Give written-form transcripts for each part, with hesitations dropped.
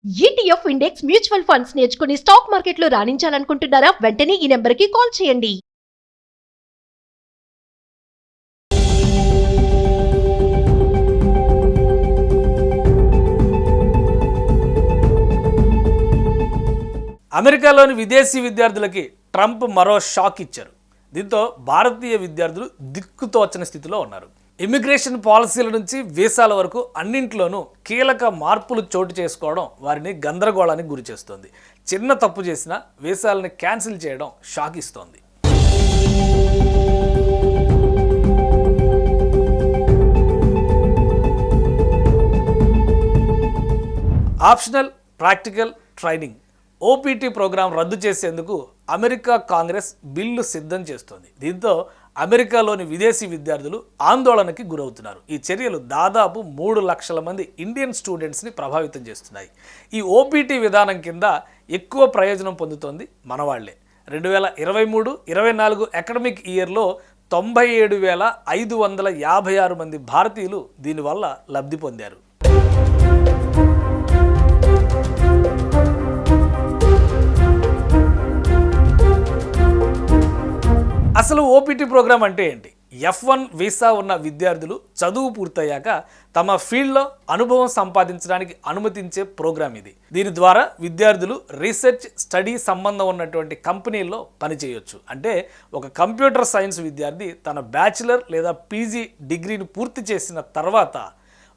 ETF index mutual funds నేర్చుకుని stock మార్కెట్లో రాణించాలనుకుంటున్నారా? వెంటనే ఈ నెంబర్కి కాల్ చేయండి. అమెరికాలోని విదేశీ విద్యార్థులకి ట్రంప్ మరో షాక్ ఇచ్చారు. దీంతో భారతీయ విద్యార్థులు దిక్కుతోచని స్థితిలో ఉన్నారు. ఇమిగ్రేషన్ పాలసీల నుంచి వీసాల వరకు అన్నింట్లోనూ కీలక మార్పులు చోటు చేసుకోవడం వారిని గందరగోళానికి గురి చేస్తోంది. చిన్న తప్పు చేసినా వీసాలని క్యాన్సిల్ చేయడం షాక్ ఇస్తోంది. Optional practical training OPT program రద్దు చేసేందుకు అమెరికా కాంగ్రెస్ బిల్లు సిద్ధం చేస్తోంది. దీంతో అమెరికాలోని విదేశీ విద్యార్థులు ఆందోళనకి గురవుతున్నారు. ఈ చర్యలు దాదాపు 3 లక్షల మంది ఇండియన్ స్టూడెంట్స్ని ప్రభావితం చేస్తున్నాయి. ఈ ఓపీటీ విధానం కింద ఎక్కువ ప్రయోజనం పొందుతోంది మనవాళ్లే. 2023-24 అకాడమిక్ ఇయర్లో 97,556 మంది భారతీయులు దీనివల్ల లబ్ధి పొందారు. అసలు ఓపీటీ ప్రోగ్రాం అంటే ఏంటి? F1 వీసా ఉన్న విద్యార్థులు చదువు పూర్తయ్యాక తమ ఫీల్డ్లో అనుభవం సంపాదించడానికి అనుమతించే ప్రోగ్రాం ఇది. దీని ద్వారా విద్యార్థులు రీసెర్చ్ స్టడీ సంబంధం ఉన్నటువంటి కంపెనీల్లో పనిచేయొచ్చు. అంటే ఒక కంప్యూటర్ సైన్స్ విద్యార్థి తన బ్యాచిలర్ లేదా పీజీ డిగ్రీని పూర్తి చేసిన తర్వాత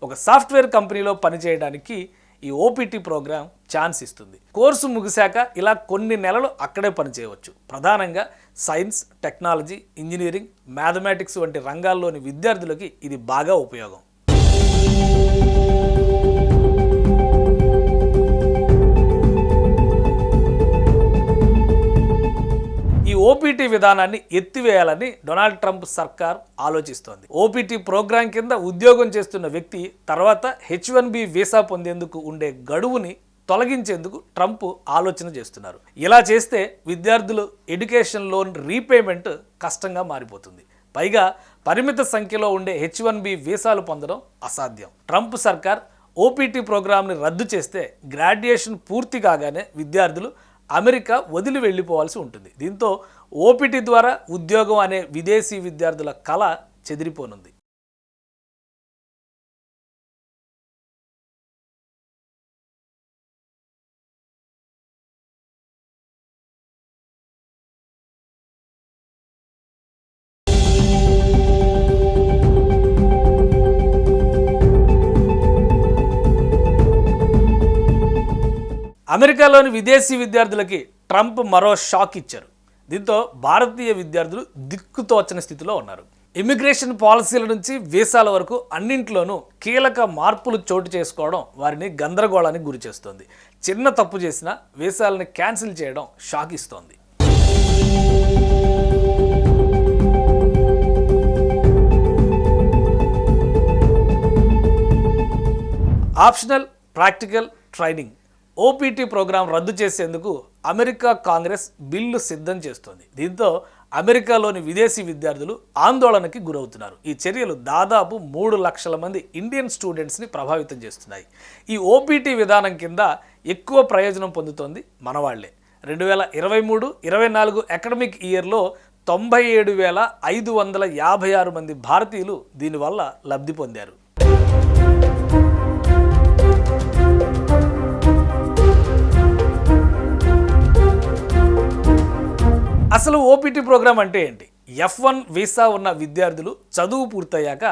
ఒక సాఫ్ట్వేర్ కంపెనీలో పనిచేయడానికి ఈ ఓపీటీ ప్రోగ్రాం ఛాన్స్ ఇస్తుంది. కోర్సు ముగిశాక ఇలా కొన్ని నెలలు అక్కడే పనిచేయవచ్చు. ప్రధానంగా సైన్స్, టెక్నాలజీ, ఇంజనీరింగ్, మ్యాథమెటిక్స్ వంటి రంగాల్లోని విద్యార్థులకి ఇది బాగా ఉపయోగం. ఈ ఓపీటీ విధానాన్ని ఎత్తివేయాలని డొనాల్డ్ ట్రంప్ సర్కార్ ఆలోచిస్తోంది. ఓపీటీ ప్రోగ్రాం కింద ఉద్యోగం చేస్తున్న వ్యక్తి తర్వాత H1B వీసా పొందేందుకు ఉండే గడువుని తొలగించేందుకు ట్రంప్ ఆలోచన చేస్తున్నారు. ఇలా చేస్తే విద్యార్థులు ఎడ్యుకేషన్ లోన్ రీపేమెంట్ కష్టంగా మారిపోతుంది. పైగా పరిమిత సంఖ్యలో ఉండే H1B వీసాలు పొందడం అసాధ్యం. ట్రంప్ సర్కార్ ఓపీటీ ప్రోగ్రాంని రద్దు చేస్తే గ్రాడ్యుయేషన్ పూర్తి కాగానే విద్యార్థులు అమెరికా వదిలి వెళ్ళిపోవాల్సి ఉంటుంది. దీంతో ఓపీటీ ద్వారా ఉద్యోగం అనే విదేశీ విద్యార్థుల కళ చెదిరిపోనుంది. అమెరికాలోని విదేశీ విద్యార్థులకి ట్రంప్ మరో షాక్ ఇచ్చారు. దీంతో భారతీయ విద్యార్థులు దిక్కుతోచని స్థితిలో ఉన్నారు. ఇమిగ్రేషన్ పాలసీల నుంచి వీసాల వరకు అన్నింట్లోనూ కీలక మార్పులు చోటు చేసుకోవడం వారిని గందరగోళానికి గురి చేస్తోంది. చిన్న తప్పు చేసినా వీసాలని క్యాన్సిల్ చేయడం షాక్ ఇస్తోంది. Optional practical training OPT program రద్దు చేసేందుకు అమెరికా కాంగ్రెస్ బిల్లు సిద్ధం చేస్తోంది. దీంతో అమెరికాలోని విదేశీ విద్యార్థులు ఆందోళనకి గురవుతున్నారు. ఈ చర్యలు దాదాపు 3 లక్షల మంది ఇండియన్ స్టూడెంట్స్ని ప్రభావితం చేస్తున్నాయి. ఈ ఓపీటీ విధానం కింద ఎక్కువ ప్రయోజనం పొందుతోంది మనవాళ్లే. 2023-24 అకాడమిక్ ఇయర్లో 97,556 మంది భారతీయులు దీనివల్ల లబ్ధి పొందారు. అసలు ఓపీటీ ప్రోగ్రాం అంటే ఏంటి? F1 వీసా ఉన్న విద్యార్థులు చదువు పూర్తయ్యాక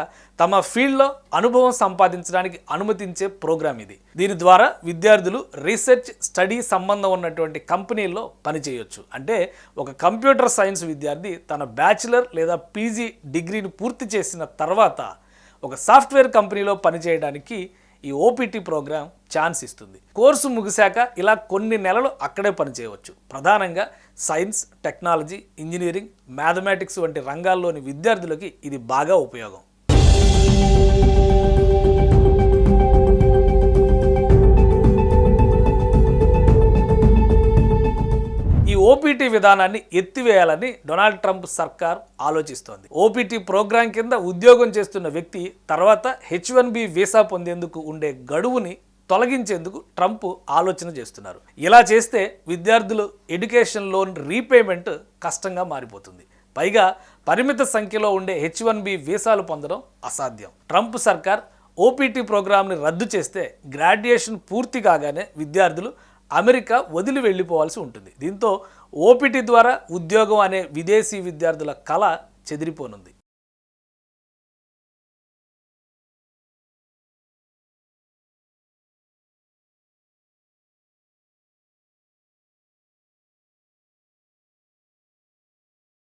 తమ ఫీల్డ్లో అనుభవం సంపాదించడానికి అనుమతించే ప్రోగ్రాం ఇది. దీని ద్వారా విద్యార్థులు రీసెర్చ్ స్టడీ సంబంధం ఉన్నటువంటి కంపెనీల్లో పనిచేయొచ్చు. అంటే ఒక కంప్యూటర్ సైన్స్ విద్యార్థి తన బ్యాచిలర్ లేదా పీజీ డిగ్రీని పూర్తి చేసిన తర్వాత ఒక సాఫ్ట్వేర్ కంపెనీలో పనిచేయడానికి ఈ ఓపీటీ ప్రోగ్రాం ఛాన్స్ ఇస్తుంది. కోర్సు ముగిశాక ఇలా కొన్ని నెలలు అక్కడే పనిచేయవచ్చు. ప్రధానంగా సైన్స్, టెక్నాలజీ, ఇంజనీరింగ్, మ్యాథమెటిక్స్ వంటి రంగాల్లోని విద్యార్థులకి ఇది బాగా ఉపయోగం. ఈ ఓపీటీ విధానాన్ని ఎత్తివేయాలని డొనాల్డ్ ట్రంప్ సర్కార్ ఆలోచిస్తోంది. ఓపీటీ ప్రోగ్రాం కింద ఉద్యోగం చేస్తున్న వ్యక్తి తర్వాత H1B వీసా పొందేందుకు ఉండే గడువుని తొలగించేందుకు ట్రంప్ ఆలోచన చేస్తున్నారు. ఇలా చేస్తే విద్యార్థులు ఎడ్యుకేషన్ లోన్ రీపేమెంట్ కష్టంగా మారిపోతుంది. పైగా పరిమిత సంఖ్యలో ఉండే H1B వీసాలు పొందడం అసాధ్యం. ట్రంప్ సర్కార్ ఓపీటీ ప్రోగ్రామ్ని రద్దు చేస్తే గ్రాడ్యుయేషన్ పూర్తి కాగానే విద్యార్థులు అమెరికా వదిలి వెళ్ళిపోవాల్సి ఉంటుంది. దీంతో ఓపీటీ ద్వారా ఉద్యోగం అనే విదేశీ విద్యార్థుల కళ చెదిరిపోనుంది.